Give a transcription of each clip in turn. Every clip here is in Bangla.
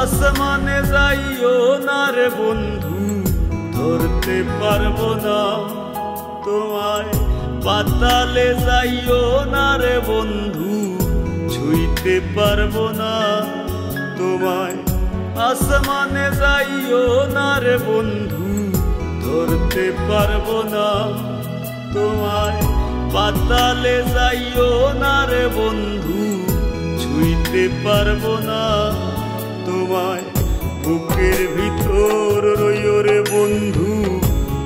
আসমানে যাইও না রে বন্ধু, ধরতে পারবো না তোমায়। পাতালে যাইও না রে বন্ধু, ছুঁইতে পারবো না তোমায়। আসমানে যাইও না রে বন্ধু, ধরতে পারবো না তোমায়। পাতালে যাইও না রে বন্ধু, ছুঁইতে পারবো না তোমায়। বুকের ভিতর রইও রে বন্ধু,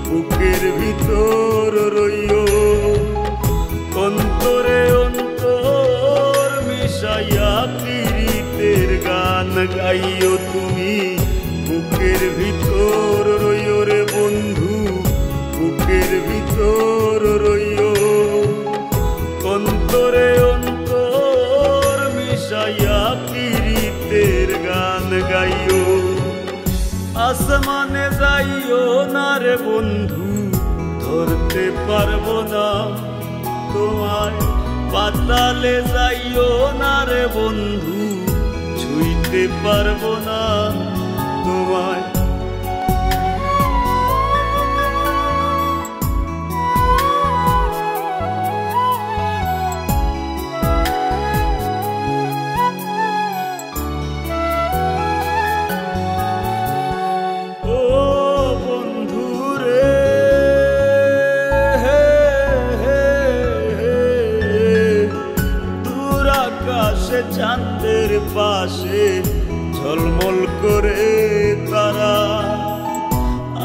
বুকের ভিতর রইও। অন্তরে অন্তর মিশাইয়া পীড়িতের গান গাইও তুমি। বুকের ভিতর রইও রে বন্ধু, বুকের ভিতর রইও। অন্তরে অন্তর মিশাইয়া পীড়িতের গান গাইও। আসমানে যাইও না রে বন্ধু, ধরতে পারবো না তোমায়। পাতালে যাইও না রে বন্ধু, ছুঁইতে পারবো না তোমায়। চাঁদের পাশে ঝলমল করে তারা,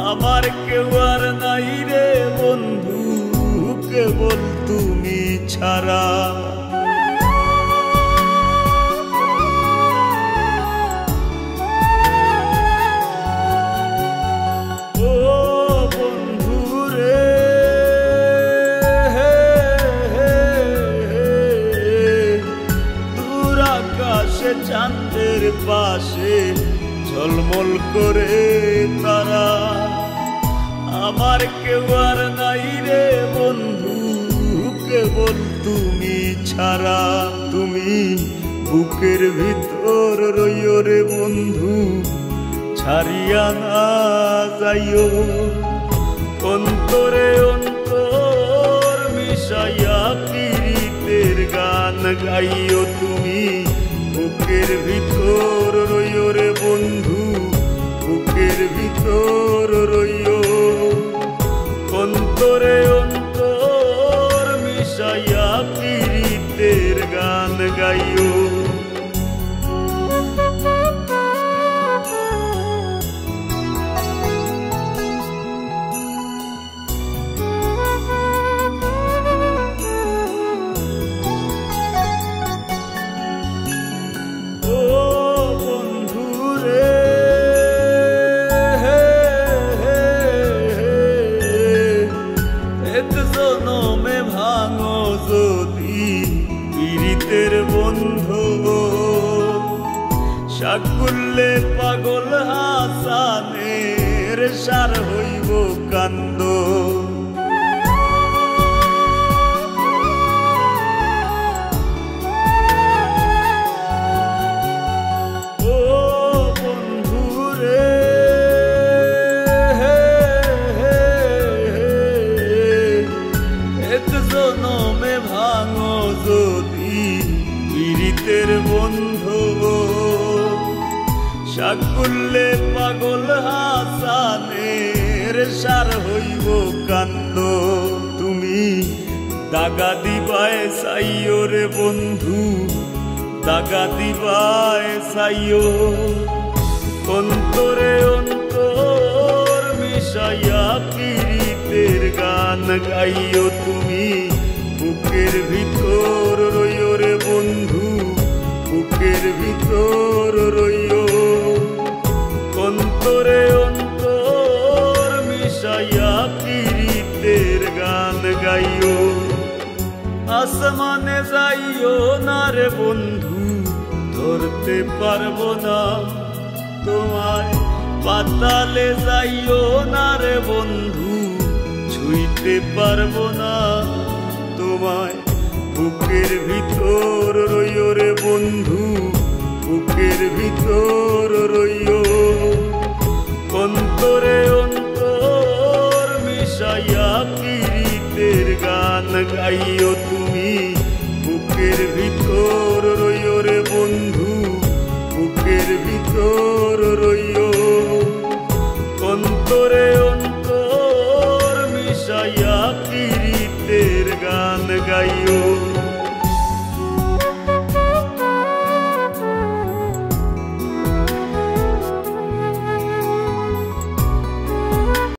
আমার কেউ আর নাই রে বন্ধু, কেবল তুমি ছাড়া। ও বন্ধু রে, চাঁদের পাশে ঝলমল করে তারা, আমার কেউ আর নাই রে বন্ধু, কেবল তুমি ছাড়া। তুমি বুকের ভিতর রইও রে বন্ধু, ছাড়িয়া না যাইও। অন্তরে অন্তর মিশাইয়া পীড়িতের গান গাইও তুমি। বুকের ভিতর রইও রে বন্ধু, বুকের ভিতর রইও। অন্তরে অন্তর মিশাইয়া পীড়িতের গান গাইও। ভাঙো যদি পীড়িতের বন্ধু, সাকুল্যে পাগল হাসানের সার হইব কান্দ। ও বন্ধু রে, জনমে ভাঙো যদি পীড়িতের বন্ধু, সাকুল্যে পাগল হাসানের সার হইব কান্দ। তুমি দাগা দিবায় চাইও রে বন্ধু, দাগা দিবায় চাইও। অন্তরে অন্তর মিশাইয়া পীড়িতের গান গাইও তুমি। বুকের ভিতর রইও রে বন্ধু, বুকের ভিতর রইও। অন্তরে অন্তর মিশাইয়া পীড়িতের গান গাইও। আসমানে যাইও না রে বন্ধু, ধরতে পারবো না তোমায়। পাতালে যাইও না রে বন্ধু, ছুঁইতে পারবো না তোমায়। বুকের ভিতর রইও রে বন্ধু, বুকের ভিতর রইও, অন্তরে অন্তর মিশাইয়া পীড়িতের গান গাইও তুমি বুকের ভিতর